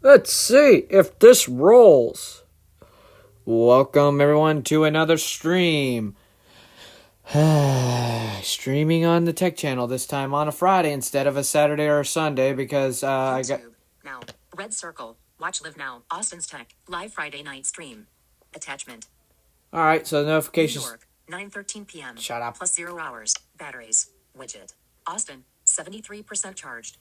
Let's see if this rolls. Welcome everyone to another stream. Streaming on the Tech Channel, this time on a Friday instead of a Saturday or a Sunday because I got... Now, red circle. Watch live now. Austin's Tech. Live Friday night stream. Attachment. Alright, so the notifications... New York, 9:13 p.m. Shut up. Plus 0 hours. Batteries. Widget. Austin, 73% charged.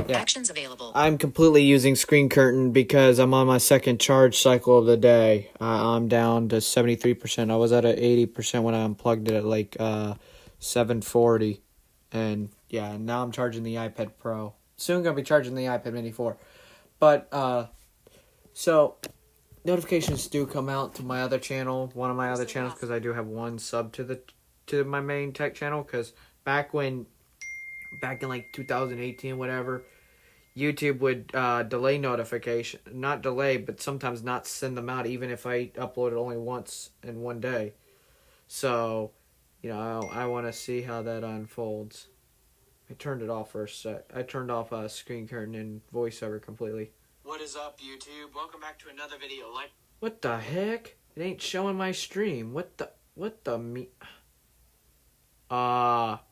Yeah. Actions available. I'm completely using Screen Curtain because I'm on my second charge cycle of the day. I'm down to 73%. I was at 80% when I unplugged it at like 740. And yeah, now I'm charging the iPad Pro. Soon going to be charging the iPad Mini 4. But, so, notifications do come out to my other channel, one of my other channels, because I do have one sub to my main tech channel, because back in like 2018, whatever, YouTube would delay notification, not delay, but sometimes not send them out, even if I upload it only once in one day. So, you know, I want to see how that unfolds. I turned it off for a sec. I turned off Screen Curtain and VoiceOver completely. What is up, YouTube? Welcome back to another video. What the heck? It ain't showing my stream. What the me?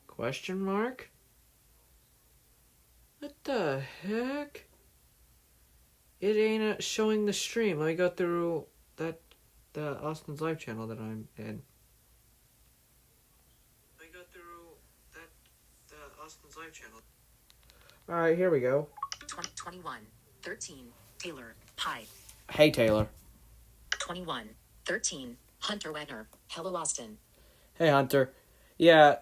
Question mark? What the heck? It ain't showing the stream. Let me go through the Austin's Live channel that I'm in. Let me go through the Austin's Live channel. Alright, here we go. 21:13. Taylor. Hi. Hey, Taylor. 21:13. Hunter Wagner. Hello, Austin. Hey, Hunter. Yeah,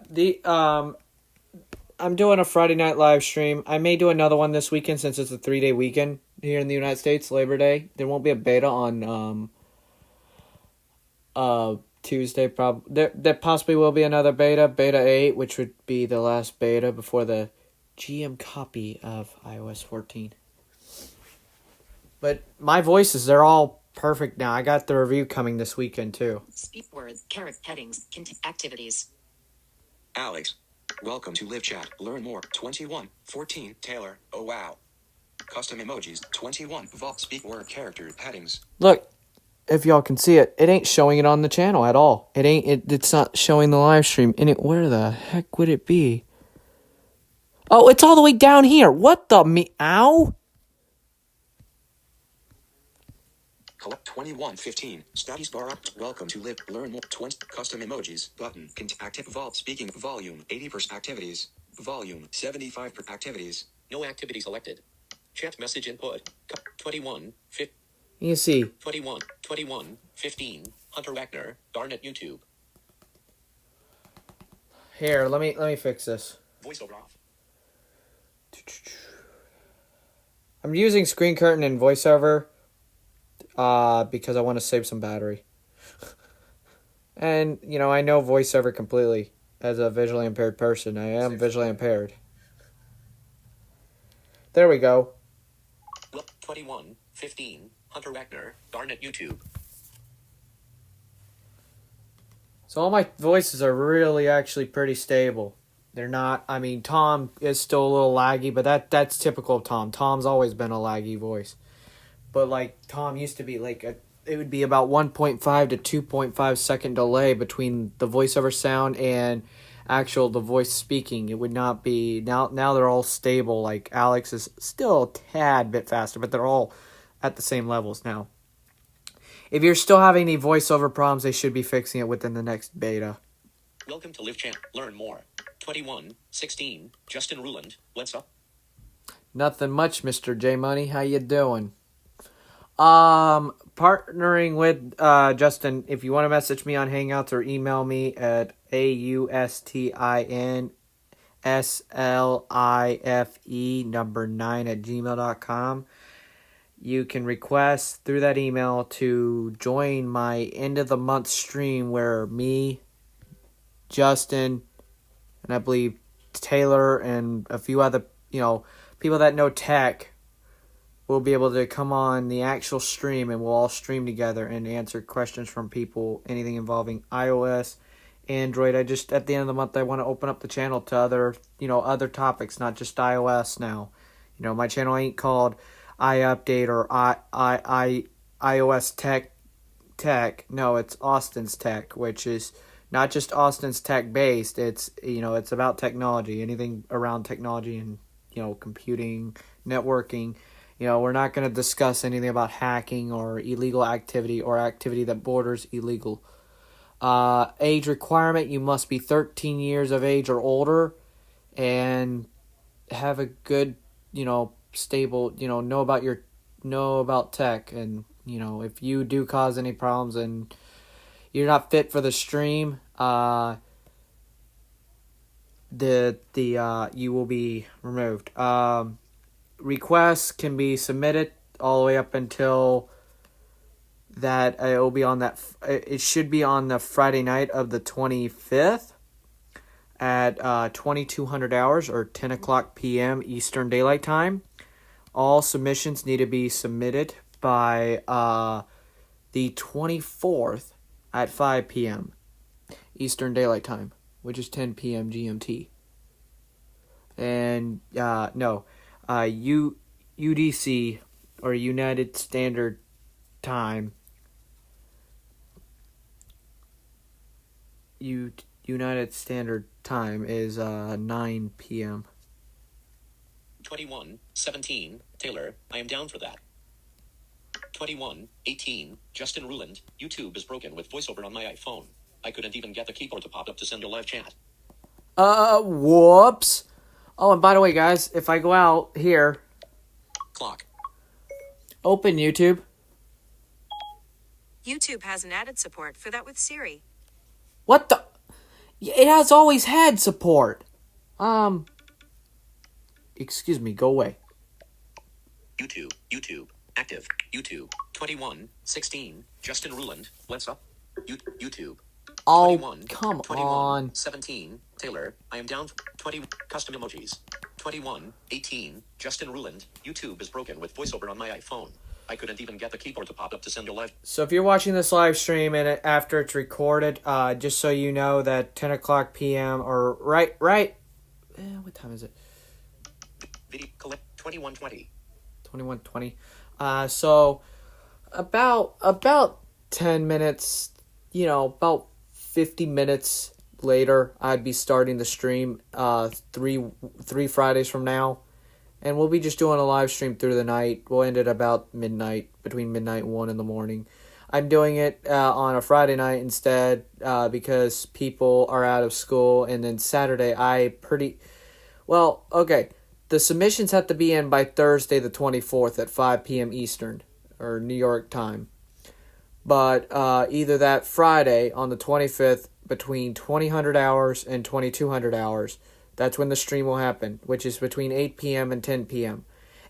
I'm doing a Friday night live stream. I may do another one this weekend since it's a 3-day weekend here in the United States, Labor Day. There won't be a beta on Tuesday. There possibly will be another beta 8, which would be the last beta before the GM copy of iOS 14. But my voices, they're all perfect now. I got the review coming this weekend too. Speak words, character headings, activities. Alex, welcome to Live Chat. Learn more. 21:14. Taylor. Oh wow. Custom emojis. 21. Vault speak word character headings. Look, if y'all can see it, it ain't showing it on the channel at all. It's not showing the live stream. And where the heck would it be? Oh, it's all the way down here. What the ow? 21:15. Status bar up. Welcome to Live. Learn more. 20. Custom emojis. Button. Active vault speaking. Volume 80% activities. Volume 75% activities. No activity selected. Chat message input. 21. You see. 21. 15. Hunter Wagner. Darn it, YouTube. Here, let me fix this. Voiceover off. I'm using Screen Curtain and VoiceOver because I want to save some battery. And, you know, I know VoiceOver completely. As a visually impaired person, I am visually impaired. There we go. 21:15. Hunter Wagner. Darn it, YouTube. So all my voices are really actually pretty stable. They're not, I mean, Tom is still a little laggy, but that's typical of Tom. Tom's always been a laggy voice. But like Tom used to be like it would be about 1.5 to 2.5 second delay between the voiceover sound and the voice speaking. It would not be now they're all stable. Like Alex is still a tad bit faster, but they're all at the same levels now. If you're still having any voiceover problems, they should be fixing it within the next beta. Welcome to Live Chat. Learn more. 21:16. Justin Ruland. What's up? Nothing much, Mr. J Money. How you doing? Partnering with Justin. If you want to message me on Hangouts or email me at AUSTINSLIFE9 you can request through that email to join my end of the month stream where me, Justin, and I believe Taylor and a few other, people that know tech will be able to come on the actual stream and we'll all stream together and answer questions from people, anything involving iOS, Android. At the end of the month, I want to open up the channel to other topics, not just iOS now. My channel ain't called iUpdate or iOS Tech. No, it's Austin's Tech, which is not just Austin's Tech based. It's it's about technology, anything around technology and computing, networking. We're not going to discuss anything about hacking or illegal activity or activity that borders illegal. Age requirement: you must be 13 years of age or older, and have a good, stable, know about tech, and if you do cause any problems and you're not fit for the stream, you will be removed. Requests can be submitted all the way up until that it will be on that. It should be on the Friday night of the 25th at 2200 hours or 10 o'clock p.m. Eastern Daylight Time. All submissions need to be submitted by the 24th at 5 p.m. Eastern Daylight Time, which is 10 p.m. GMT. And UDC or United Standard Time. United Standard Time is 9 p.m. 21:17, Taylor, I am down for that. 21:18, Justin Ruland, YouTube is broken with voiceover on my iPhone. I couldn't even get the keyboard to pop up to send a live chat. Whoops. Oh, and by the way, guys, if I go out here, Clock. open YouTube. YouTube has an added support for that with Siri. What the? It has always had support. Excuse me, go away. YouTube, active, YouTube, 21:16, Justin Ruland, what's up? YouTube. Oh, 21, come 21, on. 17, Taylor, I am down. 20, custom emojis. 21:18, Justin Ruland, YouTube is broken with voiceover on my iPhone. I couldn't even get the keyboard to pop up to send a live. So if you're watching this live stream and after it's recorded, just so you know that 10 o'clock p.m. or right, what time is it? Video collect 21:20. 21:20. So about 10 minutes, about 50 minutes later, I'd be starting the stream. Three Fridays from now. And we'll be just doing a live stream through the night. We'll end at about midnight, between midnight and 1 in the morning. I'm doing it on a Friday night instead because people are out of school. And then Saturday, the submissions have to be in by Thursday the 24th at 5 p.m. Eastern, or New York time. But either that Friday on the 25th between 2000 hours and 2200 hours, that's when the stream will happen, which is between 8 p.m. and 10 p.m.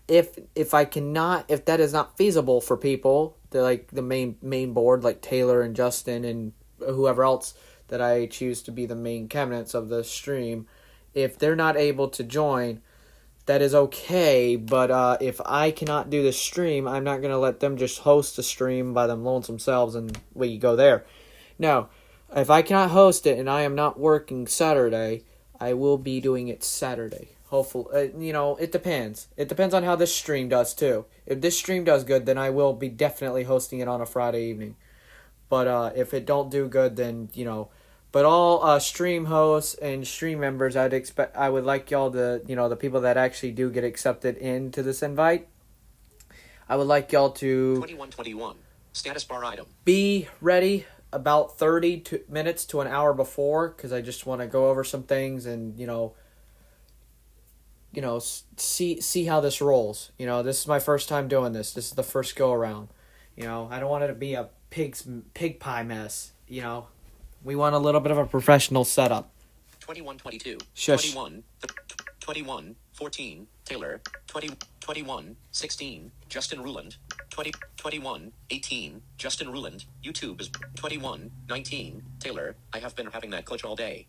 If that is not feasible for people, like the main board, like Taylor and Justin and whoever else that I choose to be the main cabinets of the stream, if they're not able to join, that is okay. But if I cannot do the stream, I'm not going to let them just host the stream by them lonesome selves and we go there. No, if I cannot host it and I am not working Saturday, I will be doing it Saturday. Hopefully, it depends. It depends on how this stream does too. If this stream does good, then I will be definitely hosting it on a Friday evening. But if it don't do good, then But all stream hosts and stream members, I would like y'all to, the people that actually do get accepted into this invite, I would like y'all to 21:21, status bar item. be ready about 30 minutes to an hour before, because I just want to go over some things and see how this rolls. This is my first time doing this. This is the first go around. I don't want it to be a pig pie mess. We want a little bit of a professional setup. 21:22. Shush. 21:14, Taylor. 21:16, Justin Ruland. 21:18, Justin Ruland. YouTube is 21:19, Taylor. I have been having that glitch all day.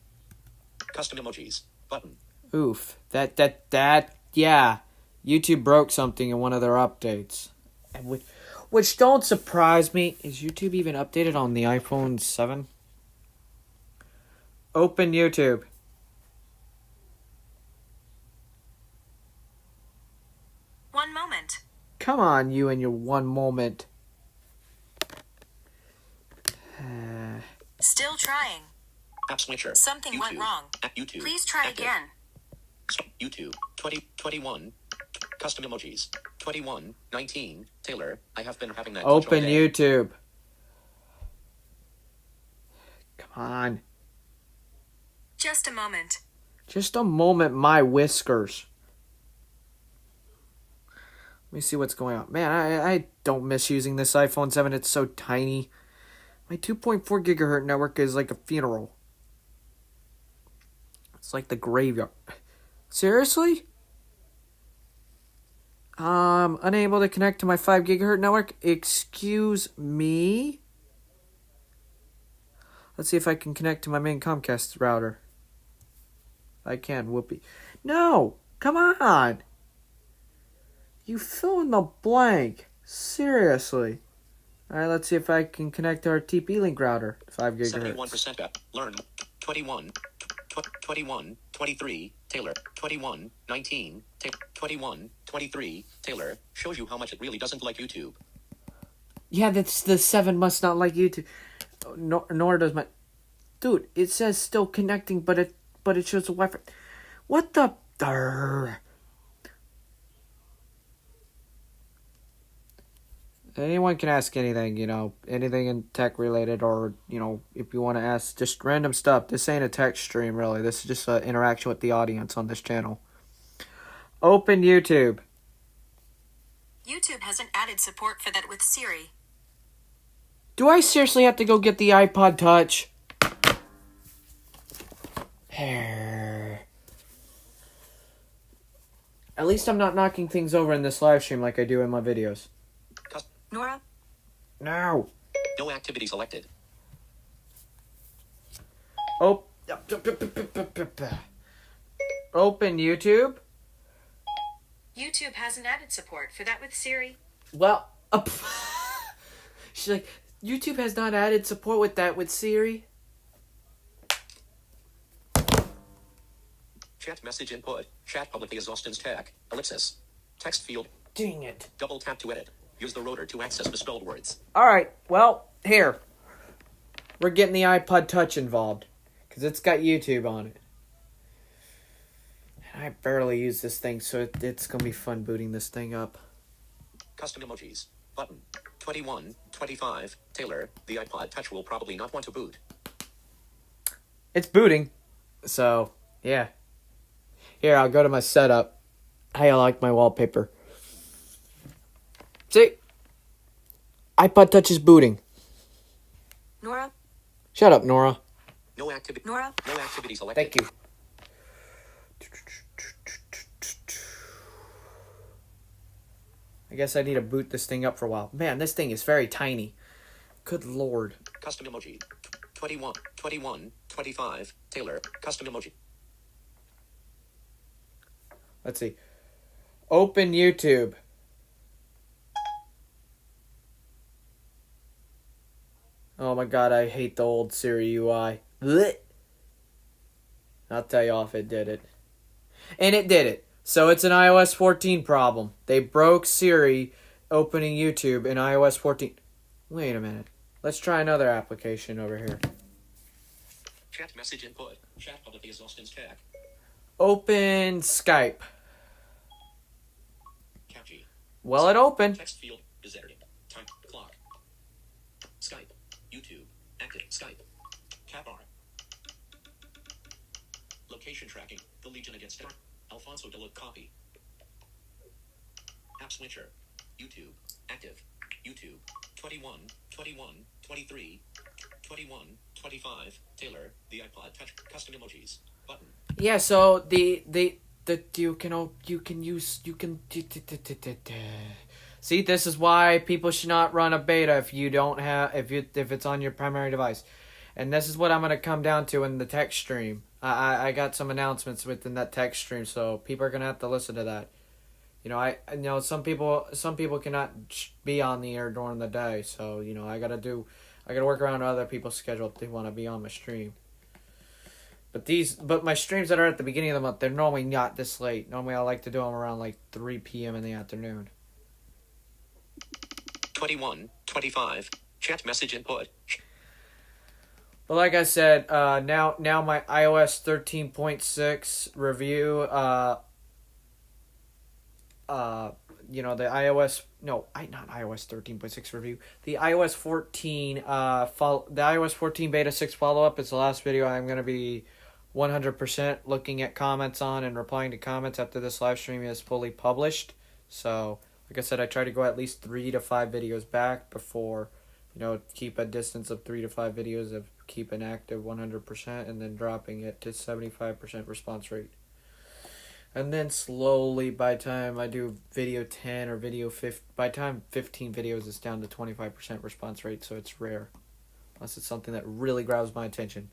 Custom emojis. Button. Oof. Yeah. YouTube broke something in one of their updates. Which don't surprise me. Is YouTube even updated on the iPhone 7? Open YouTube. One moment. come on, you and your one moment. Still trying. App switcher. Something went YouTube. wrong. At YouTube. Please try Active. again. YouTube. 2021. Custom emojis. 21:19. Taylor, I have been having that. glitch all Open day. YouTube. Come on. Just a moment. Just a moment, my whiskers. Let me see what's going on. Man, I don't miss using this iPhone 7. It's so tiny. My 2.4 gigahertz network is like a funeral. It's like the graveyard. Seriously? Unable to connect to my 5 gigahertz network. Excuse me? Let's see if I can connect to my main Comcast router. I can, whoopee. No! Come on! You fill in the blank. Seriously. Alright, let's see if I can connect to our TP-Link router. 5 gigahertz. 71% up. Learn. 21. 23. Taylor. 21:19. 21:23. Taylor shows you how much it really doesn't like YouTube. Yeah, that's the 7 must not like YouTube. Nor does my... Dude, it says still connecting, but it shows the Wi-Fi. What the... Anyone can ask anything, anything in tech related, or, if you want to ask just random stuff. This ain't a tech stream, really. This is just an interaction with the audience on this channel. Open YouTube. YouTube hasn't added support for that with Siri. Do I seriously have to go get the iPod Touch? At least I'm not knocking things over in this live stream like I do in my videos. Nora? No. No activity selected. Oh. Open YouTube. YouTube hasn't added support for that with Siri. Well, she's like, YouTube has not added support with that with Siri. Chat message input. Chat publicly as Austin's tag. Ellipsis. Text field. Dang it. Double tap to edit. Use the rotor to access misspelled words. Alright, well, here. We're getting the iPod Touch involved. Because it's got YouTube on it. And I barely use this thing, so it's going to be fun booting this thing up. Custom emojis. Button. 21:25. Taylor, the iPod Touch will probably not want to boot. It's booting. So, yeah. Here, I'll go to my setup. I like my wallpaper. See? iPod Touch is booting. Nora? Shut up, Nora. No activity. Nora? No activity selected. Thank you. I guess I need to boot this thing up for a while. Man, this thing is very tiny. Good lord. Custom emoji. 21:25. Taylor, custom emoji. Let's see. Open YouTube. Oh my god, I hate the old Siri UI. Blech. I'll tell you off, it did it. And it did it. So it's an iOS 14 problem. They broke Siri opening YouTube in iOS 14. Wait a minute. Let's try another application over here. Chat message input. Chat publicly as Austin's tag. Open Skype. Catchy. Well, it opened. Text field is edited. Time clock. Skype. YouTube. Active. Skype. Cap bar. Location tracking. The Legion against Dark. Alfonso Deluxe copy. App switcher. YouTube. Active. YouTube. 21:23. 21:25. Taylor. The iPod Touch. Custom emojis. Button. Yeah, so the you can see, this is why people should not run a beta if it's on your primary device. And this is what I'm going to come down to in the tech stream. I got some announcements within that tech stream, so people are going to have to listen to that. I know some people cannot be on the air during the day, so I got to work around other people's schedule if they want to be on my stream. But my streams that are at the beginning of the month, they're normally not this late. Normally I like to do them around like 3 p.m. in the afternoon. 21, 25. Chat message input. But like I said, now my iOS 13.6 review, the iOS, no, not iOS 13.6 review, the iOS 14, the iOS 14 beta 6 follow-up is the last video I'm going to be 100% looking at comments on and replying to comments after this live stream is fully published. So, like I said, I try to go at least 3 to 5 videos back before, keep a distance of 3 to 5 videos of keeping active 100% and then dropping it to 75% response rate. And then slowly, by the time I do video 10 or video 15, by the time 15 videos, it's down to 25% response rate, so it's rare. Unless it's something that really grabs my attention.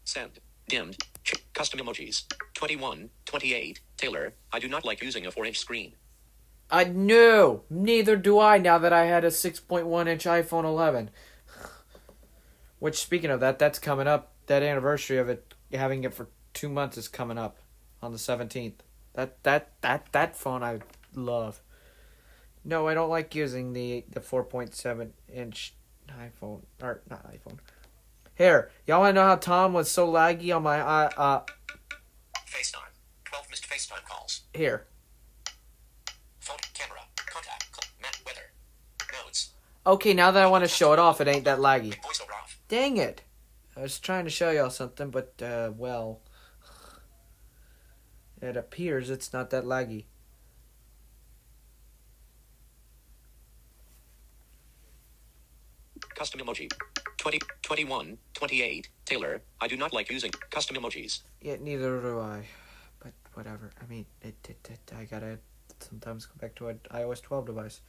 Send. Dimmed. Custom emojis. 21, 28. Taylor, I do not like using a 4-inch screen. No, neither do I now that I had a 6.1-inch iPhone 11. Which, speaking of that, that's coming up. That anniversary of it, having it for 2 months is coming up on the 17th. That phone I love. No, I don't like using the 4.7-inch iPhone. Or, not iPhone. Here, y'all want to know how Tom was so laggy on my... FaceTime. 12 missed FaceTime calls. Here. Phone, camera, contact, map, weather, notes. Okay, now that I want to show it off, it ain't that laggy. Voiceover off. Dang it. I was trying to show y'all something, but, well... It appears it's not that laggy. Custom emoji. 20, 21, 28. Taylor, I do not like using custom emojis. Yeah, neither do I. But whatever. I mean, I gotta sometimes go back to an iOS 12 device.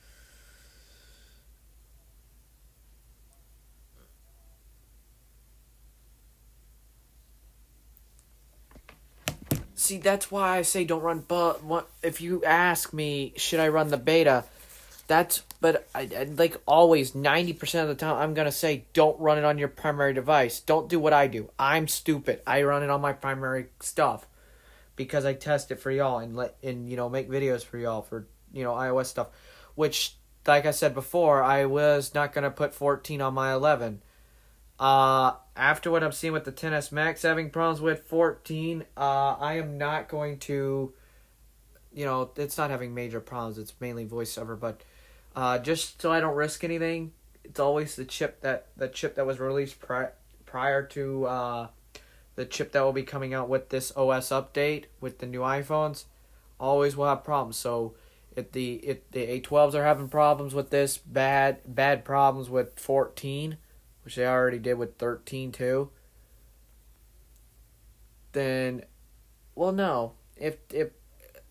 See, that's why I say don't run. But if you ask me, should I run the beta? But I like always 90% of the time I'm gonna say don't run it on your primary device. Don't do what I do. I'm stupid. I run it on my primary stuff because I test it for y'all and make videos for y'all for iOS stuff. Which, like I said before, I was not gonna put 14 on my 11. After what I'm seeing with the 10s Max having problems with 14, I am not going to, it's not having major problems. It's mainly voiceover, but just so I don't risk anything, it's always the chip that was released prior to the chip that will be coming out with this OS update with the new iPhones. Always will have problems. So if the A12s are having problems with this, bad problems with 14. Which they already did with 13 too. Then, well, no.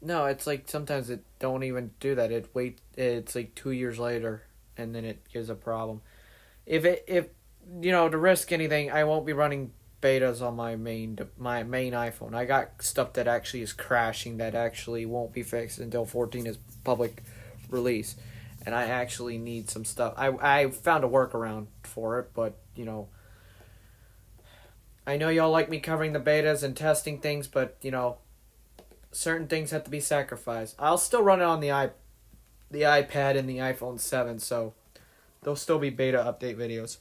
No, it's like sometimes it don't even do that. It's like 2 years later, and then it gives a problem. If to risk anything, I won't be running betas on my main iPhone. I got stuff that actually is crashing that actually won't be fixed until 14 is public release. And I actually need some stuff. I found a workaround for it, but, I know y'all like me covering the betas and testing things, but, certain things have to be sacrificed. I'll still run it on the iPad and the iPhone 7, so there'll still be beta update videos.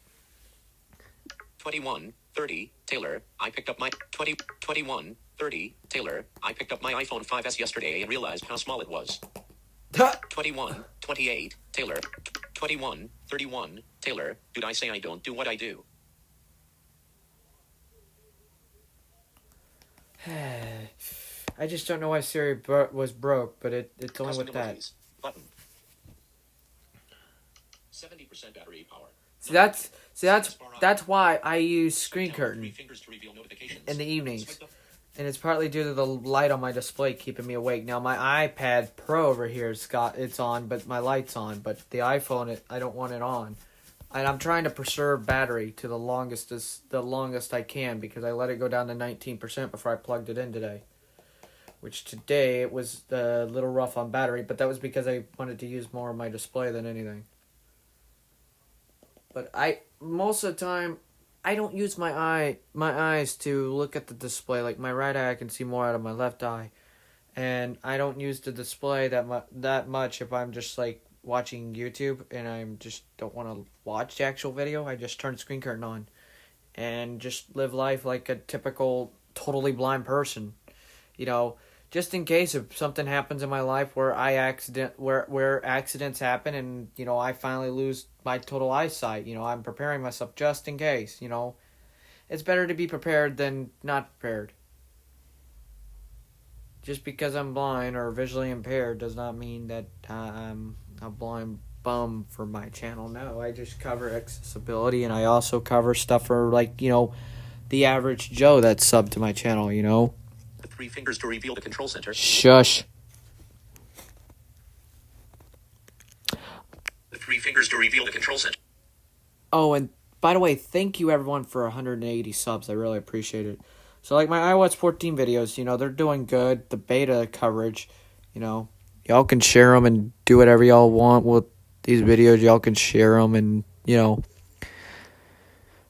21, 30. Taylor, I picked up my 21, 30. Taylor, I picked up my iPhone 5S yesterday and realized how small it was. 21, 28, Taylor. 21, 31, Taylor. Did I say I don't do what I do? I just don't know why Siri was broke, but it's only with that. Emojis. Button. 70% battery power. That's why I use screen curtain To reveal notifications. in the evenings. And it's partly due to the light on my display keeping me awake. Now my iPad Pro over here it's on, but my light's on. But the iPhone, I don't want it on, and I'm trying to preserve battery to the longest I can because I let it go down to 19% before I plugged it in today. Which today it was a little rough on battery, but that was because I wanted to use more of my display than anything. But most of the time, I don't use my eyes to look at the display. Like my right eye, I can see more out of my left eye, and I don't use the display that much if I'm just like watching YouTube and I just don't want to watch the actual video, I just turn the screen curtain on and just live life like a typical totally blind person. You know, just in case if something happens in my life where where accidents happen and, you know, I finally lose my total eyesight, you know, I'm preparing myself just in case, you know. It's better to be prepared than not prepared. Just because I'm blind or visually impaired does not mean that I'm a blind bum for my channel. No, I just cover accessibility and I also cover stuff for, like, you know, the average Joe that's subbed to my channel, you know. The 3 fingers to reveal the control center. Shush. The 3 fingers to reveal the control center. Oh, and by the way, thank you everyone for 180 subs. I really appreciate it. So, like, my iOS 14 videos, you know, they're doing good. The beta coverage, you know, y'all can share them and do whatever y'all want with these videos. Y'all can share them and, you know,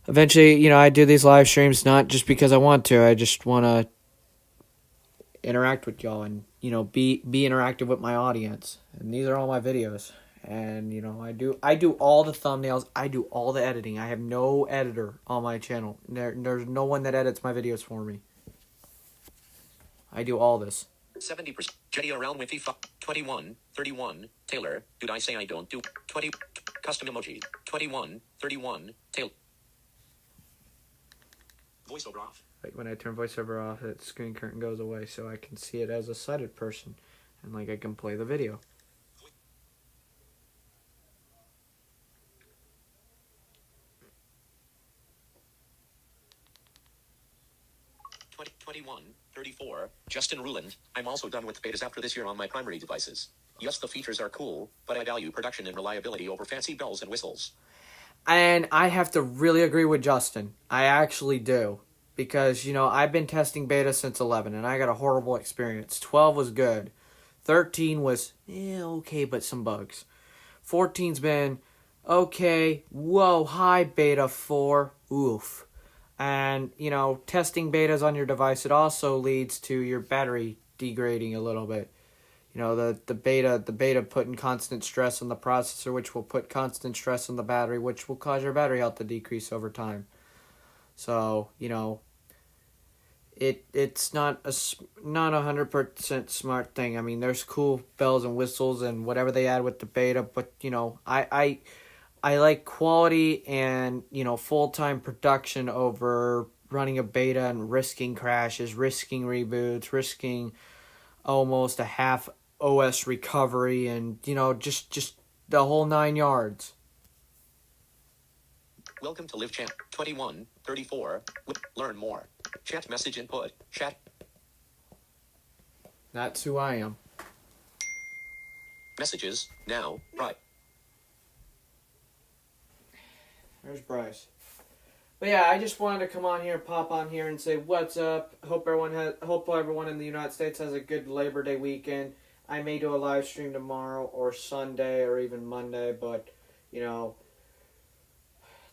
eventually, you know, I do these live streams not just because I want to. I just want to interact with y'all and, you know, be interactive with my audience. And these are all my videos. And, you know, I do all the thumbnails. I do all the editing. I have no editor on my channel. There's no one that edits my videos for me. I do all this. 70%. Jenny around with FIFA. 21, 31. Taylor, did I say I don't do 20? Custom emoji. 21, 31. Taylor. Voiceover off. Like when I turn voiceover off, that screen curtain goes away so I can see it as a sighted person. And, like, I can play the video. 21, 34. Justin Ruland. I'm also done with betas after this year on my primary devices. Yes, the features are cool, but I value production and reliability over fancy bells and whistles. And I have to really agree with Justin. I actually do. Because, you know, I've been testing beta since 11, and I got a horrible experience. 12 was good. 13 was, okay, but some bugs. 14's been, okay, whoa, hi, beta 4, oof. And, you know, testing betas on your device, it also leads to your battery degrading a little bit. You know, the beta putting constant stress on the processor, which will put constant stress on the battery, which will cause your battery health to decrease over time. So, you know, it's not a 100% smart thing. I mean, there's cool bells and whistles and whatever they add with the beta, but, you know, I like quality and, you know, full-time production over running a beta and risking crashes, risking reboots, risking almost a half OS recovery and, you know, just the whole 9 yards. Welcome to Live Chat. 21, 34. Learn more. Chat message input. Chat. That's who I am. Messages. Now. Right. There's Bryce. But yeah, I just wanted to come on here, pop on here, and say what's up. Hope everyone in the United States has a good Labor Day weekend. I may do a live stream tomorrow or Sunday or even Monday, but, you know,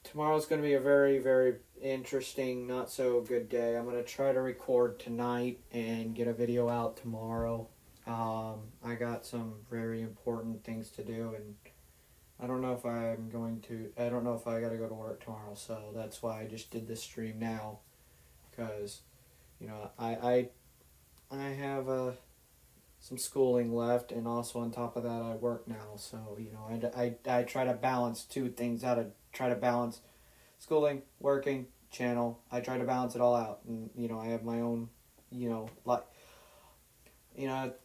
tomorrow's going to be a very, very interesting, not so good day. I'm going to try to record tonight and get a video out tomorrow. I got some very important things to do, and I don't know if I got to go to work tomorrow, so that's why I just did this stream now, because, you know, I have some schooling left, and also on top of that, I work now, so, you know, I try to balance two things out. I try to balance schooling, working, channel. I try to balance it all out, and, you know, I have my own, you know,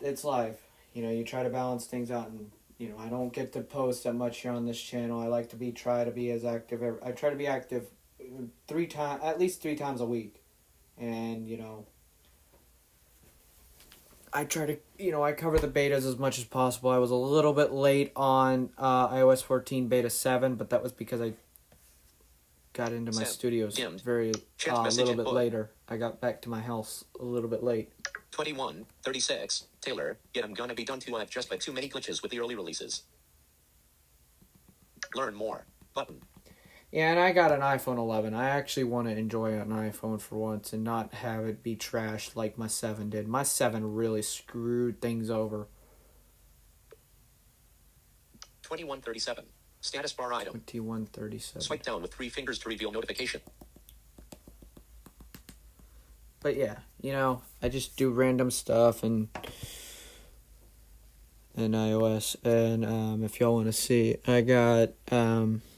it's life. You know, you try to balance things out, and, you know, I don't get to post that much here on this channel. I like to try to be as active. I try to be active at least three times a week. And, you know, I try to, you know, I cover the betas as much as possible. I was a little bit late on iOS 14 beta 7, but that was because I got into my studios a little bit later. I got back to my house a little bit late. 21, 36. Taylor, yet I'm gonna be done too. I've just had too many glitches with the early releases. Learn more. Button. Yeah, and I got an iPhone 11. I actually want to enjoy an iPhone for once and not have it be trashed like my 7 did. My 7 really screwed things over. 2137. Status bar item. 2137. Swipe down with 3 fingers to reveal notification. But yeah, I just do random stuff and iOS. And if y'all want to see, I got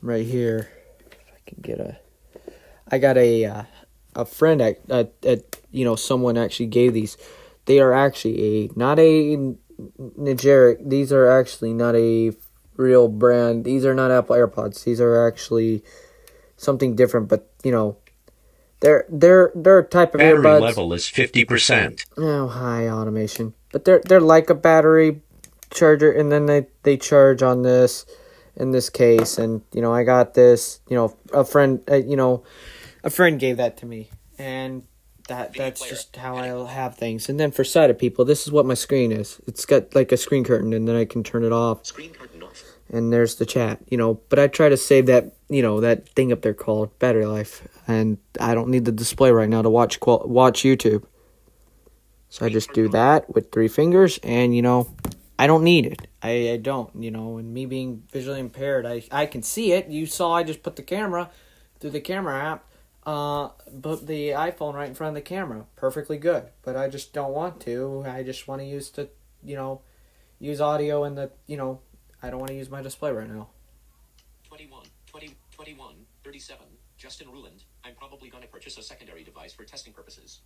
right here. If I can get I got a friend at someone actually gave these. They are actually not a generic. These are actually not a real brand. These are not Apple AirPods. These are actually something different. But they're a type of Battery earbuds. level is 50%. Oh, hi automation. But they're like a battery charger, and then they charge on this in this case. And I got this. A friend. A friend gave that to me, and that's just how I have things. And then for sighted people, this is what my screen is. It's got like a screen curtain, and then I can turn it off. Screen curtain off. And there's the chat, But I try to save that, that thing up there called battery life, and I don't need the display right now to watch YouTube. So I just do that with 3 fingers, and I don't need it. I don't, And me being visually impaired, I can see it. You saw I just put the camera through the camera app. Put the iPhone right in front of the camera. Perfectly good. But I just don't want to. I just want to use use audio and I don't want to use my display right now. 21, 37. Justin Ruland. I'm probably gonna purchase a secondary device for testing purposes.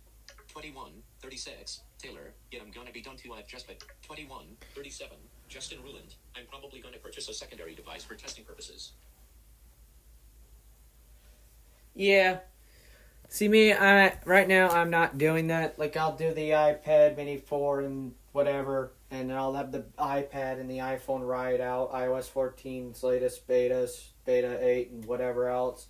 21, 36. Taylor. Yeah, I'm gonna be done too. I've just been. 21, 37. Justin Ruland. I'm probably gonna purchase a secondary device for testing purposes. Yeah. See me, right now I'm not doing that. Like I'll do the iPad Mini 4 and whatever, and I'll have the iPad and the iPhone ride out iOS 14's latest betas, beta 8 and whatever else.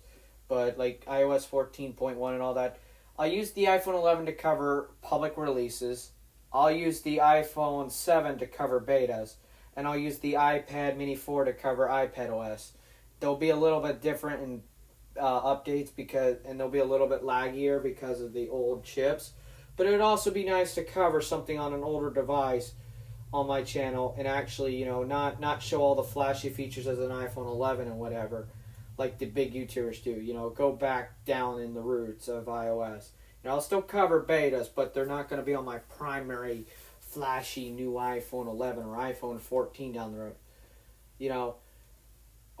But like iOS 14.1 and all that. I'll use the iPhone 11 to cover public releases. I'll use the iPhone 7 to cover betas. And I'll use the iPad Mini 4 to cover iPadOS. They'll be a little bit different in updates and they'll be a little bit laggier because of the old chips. But it would also be nice to cover something on an older device on my channel and actually, not show all the flashy features as an iPhone 11 and whatever, like the big YouTubers do. Go back down in the roots of iOS. I'll still cover betas, but they're not going to be on my primary flashy new iPhone 11 or iPhone 14 down the road.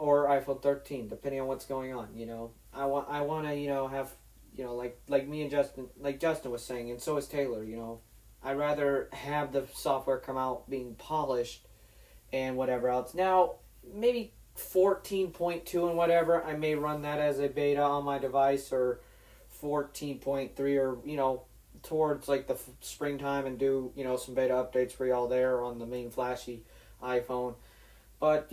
Or iPhone 13, depending on what's going on. I want to have like me and Justin, like Justin was saying, and so is Taylor. I'd rather have the software come out being polished and whatever else. Now maybe 14.2 and whatever, I may run that as a beta on my device, or 14.3, or towards like the springtime and do some beta updates for y'all there on the main flashy iPhone. But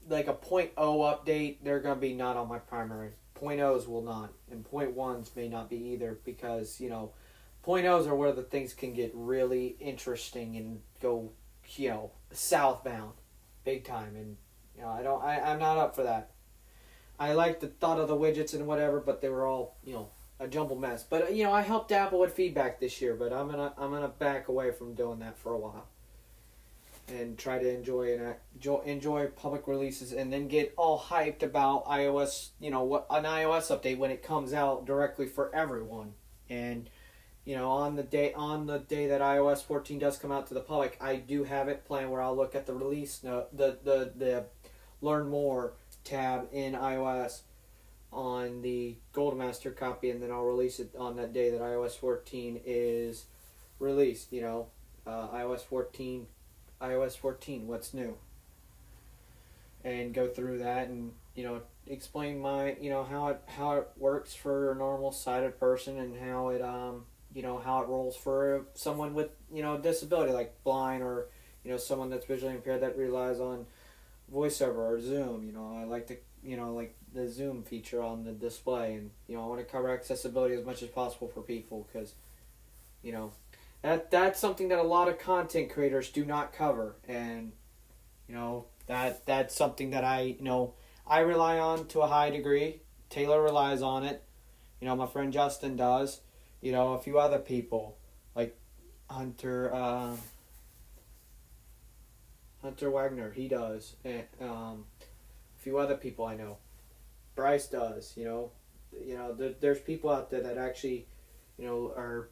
like a 0.0 update, they're going to be not on my primary. 0.0s will not, and 0.1s may not be either, because 0.0s are where the things can get really interesting and go southbound big time, and I'm not up for that. I like the thought of the widgets and whatever, but they were all a jumbled mess. But I helped Apple with feedback this year, but I'm gonna back away from doing that for a while and try to enjoy public releases, and then get all hyped about iOS, what an iOS update when it comes out directly for everyone. And on the day that iOS 14 does come out to the public, I do have it planned where I'll look at the release note, the Learn More tab in iOS on the Gold Master copy, and then I'll release it on that day that iOS 14 is released. iOS 14, what's new? And go through that and, explain my, how it works for a normal sighted person, and how it, how it rolls for someone with, disability, like blind, or, someone that's visually impaired that relies on VoiceOver or Zoom. I like to, like the Zoom feature on the display, and, I want to cover accessibility as much as possible for people, because, that's something that a lot of content creators do not cover, and that's something that I rely on to a high degree. Taylor relies on it. My friend Justin does. A few other people like Hunter Hunter Wagner, he does. And a few other people I know. Bryce does. There's people out there that actually, are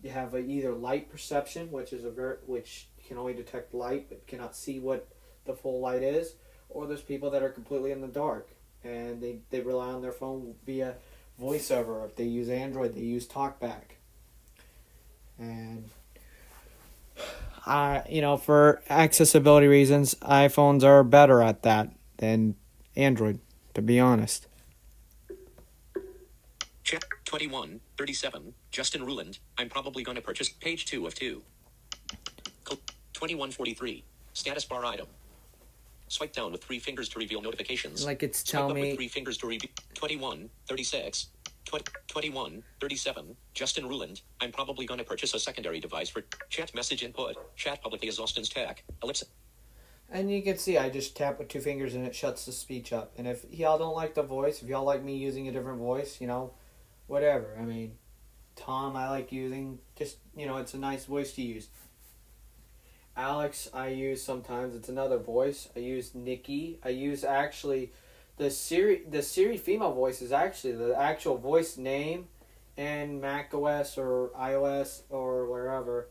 have either light perception, which is which can only detect light but cannot see what the full light is, or there's people that are completely in the dark and they rely on their phone via voiceover. If they use Android, they use TalkBack. And for accessibility reasons, iPhones are better at that than Android, to be honest. Check 2137. Justin Ruland. I'm probably gonna purchase page 2 of 2. 2143. Status bar item. Swipe down with 3 fingers to reveal notifications. Like it's Swipe telling up me with 3 fingers to reveal. 2136. 2137. Justin Ruland. I'm probably gonna purchase a secondary device for chat message input. Chat publicly as Austin's tech. Ellipse. And you can see I just tap with 2 fingers and it shuts the speech up. And if y'all don't like the voice, if y'all like me using a different voice, whatever. I mean, Tom I like using. Just, it's a nice voice to use. Alex I use sometimes. It's another voice. I use Nikki. I use actually the Siri female voice is actually the actual voice name in Mac OS or iOS or wherever,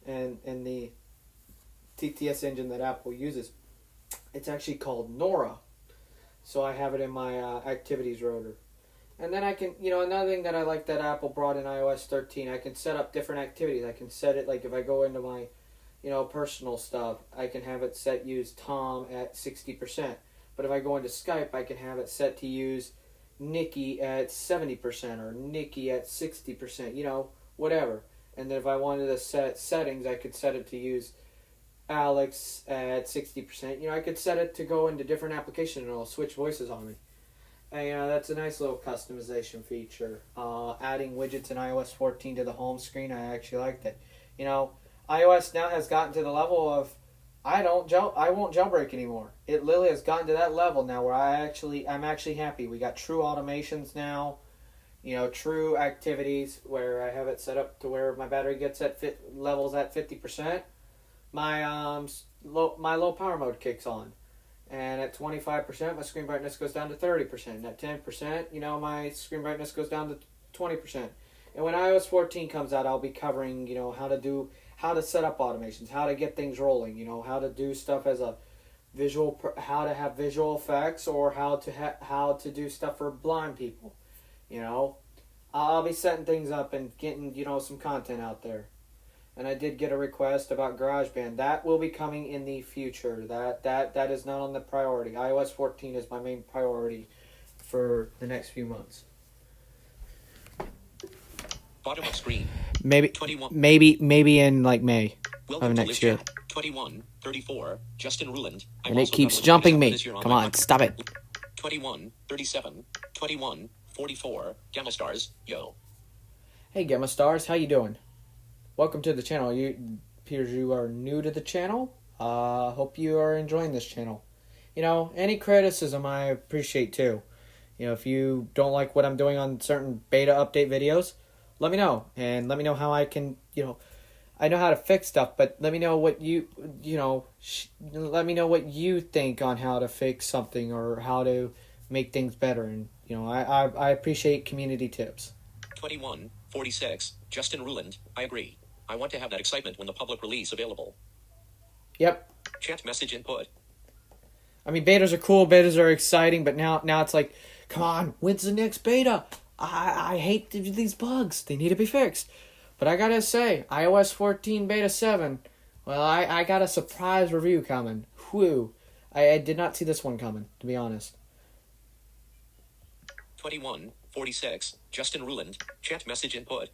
and the TTS engine that Apple uses. It's actually called Nora. So I have it in my activities rotor. And then I can, another thing that I like that Apple brought in iOS 13, I can set up different activities. I can set it, like if I go into my, personal stuff, I can have it set use Tom at 60%. But if I go into Skype, I can have it set to use Nikki at 70% or Nikki at 60%, whatever. And then if I wanted to set settings, I could set it to use Alex at 60%. I could set it to go into different applications and it'll switch voices on me. And that's a nice little customization feature. Adding widgets in iOS 14 to the home screen, I actually liked it. iOS now has gotten to the level of I won't jailbreak anymore. It literally has gotten to that level now where I'm actually happy. We got true automations now. True activities where I have it set up to where my battery gets levels at 50%. My low power mode kicks on. And at 25%, my screen brightness goes down to 30%. And at 10%, my screen brightness goes down to 20%. And when iOS 14 comes out, I'll be covering, how to set up automations, how to get things rolling, how to do stuff as a how to have visual effects, or how to do stuff for blind people. I'll be setting things up and getting, some content out there. And I did get a request about GarageBand. That will be coming in the future. That is not on the priority. iOS 14 is my main priority for the next few months. Bottom of screen. Maybe 21. Maybe in like May Welcome of to next Live year. Chat. 2134. Justin Ruland. And it keeps jumping me. Come on, stop it. 2137. 2144. Gamma Stars. Yo. Hey Gamma Stars, how you doing? Welcome to the channel. Appears you are new to the channel. Hope you are enjoying this channel. Any criticism I appreciate too. If you don't like what I'm doing on certain beta update videos, let me know. And let me know how I can, I know how to fix stuff, but let me know what let me know what you think on how to fix something or how to make things better. And, I appreciate community tips. 2146. Justin Ruland. I agree. I want to have that excitement when the public release available. Yep. Chat message input. I mean, betas are cool, betas are exciting, but now it's like, come on, when's the next beta? I hate these bugs. They need to be fixed. But I gotta say, iOS 14 Beta 7, well, I got a surprise review coming. Whew. I did not see this one coming, to be honest. 2146. Justin Ruland. Chat message input.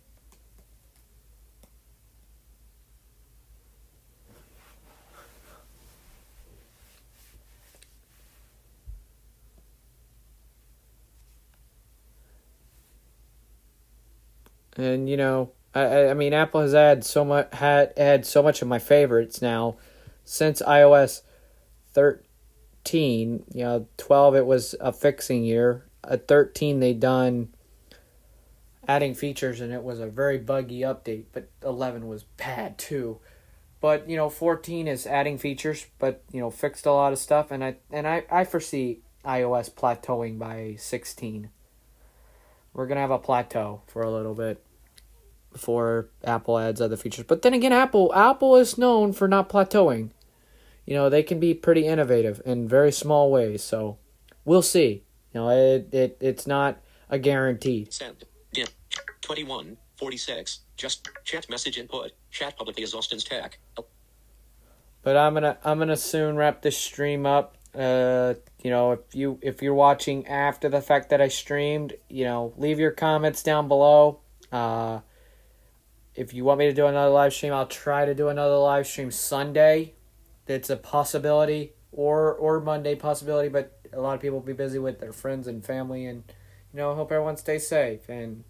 And I mean, Apple has had so much of my favorites now since iOS 13. 12 it was a fixing year. At 13 they done adding features and it was a very buggy update. But 11 was bad too. But 14 is adding features, but fixed a lot of stuff, and I foresee iOS plateauing by 16. We're gonna have a plateau for a little bit before Apple adds other features. But then again, Apple is known for not plateauing. They can be pretty innovative in very small ways, so we'll see. It's not a guarantee. Send. Dim. 21:46. Just chat message input. Chat publicly as Austin's tech. But I'm gonna soon wrap this stream up. If you're watching after the fact that I streamed, leave your comments down below. If you want me to do another live stream, I'll try to do another live stream Sunday. It's a possibility, or Monday possibility, but a lot of people will be busy with their friends and family, and hope everyone stays safe and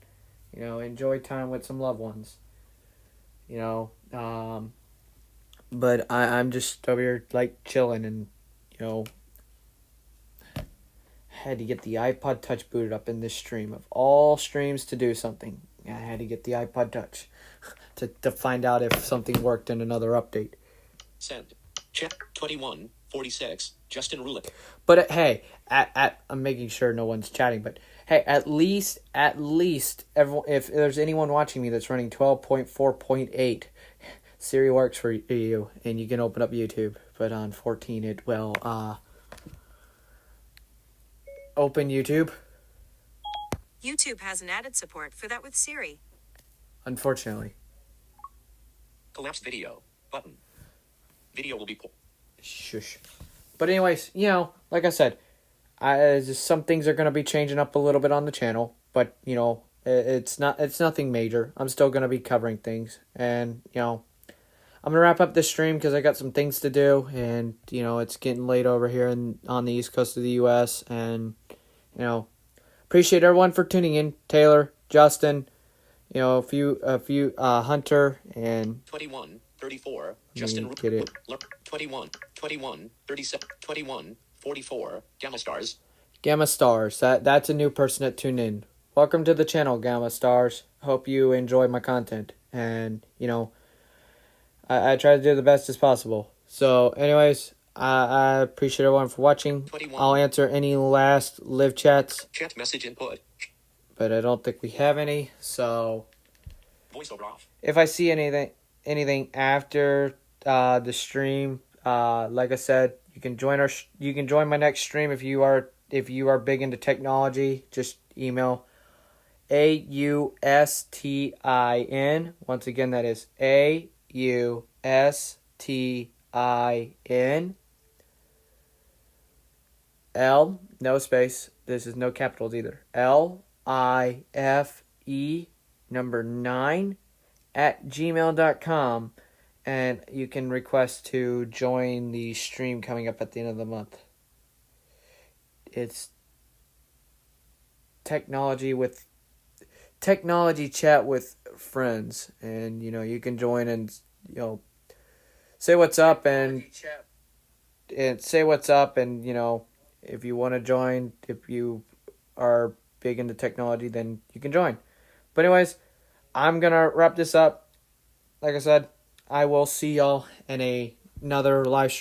enjoy time with some loved ones. But I'm just over here like chilling, and had to get the iPod Touch booted up in this stream. Of all streams to do something, I had to get the iPod Touch to find out if something worked in another update. Send. Chat 21:46. Justin Rulick. But hey, I'm making sure no one's chatting. But hey, at least everyone, if there's anyone watching me that's running 12.4.8, Siri works for you, and you can open up YouTube. But on 14, it will open YouTube. YouTube has an added support for that with Siri. Unfortunately. Collapse video. Button. Video will be pulled. Shush. But anyways, like I said, some things are going to be changing up a little bit on the channel, but it's nothing major. I'm still going to be covering things, and I'm going to wrap up this stream because I got some things to do, and it's getting late over here on the East Coast of the US, and appreciate everyone for tuning in. Taylor, Justin, a few Hunter, and 21:34. Justin get it. 21:37. 21:44. Gamma Stars. Gamma Stars. That's a new person that tuned in. Welcome to the channel, Gamma Stars. Hope you enjoy my content, and I try to do the best as possible. So, anyways, I appreciate everyone for watching. 21. I'll answer any last live chats, Chat message input. but I don't think we have any. So, Voiceover off. if I see anything after the stream, like I said, you can join my next stream if you are big into technology. Just email AUSTIN. Once again, that is AUSTIN. L, no space. This is no capitals either. LIFE number 9 at gmail.com, and you can request to join the stream coming up at the end of the month. It's technology chat with friends, and you can join and say what's up and say what's up, and if you want to join, if you are big into technology, then you can join. But anyways, I'm gonna wrap this up. Like I said, I will see y'all in another live stream.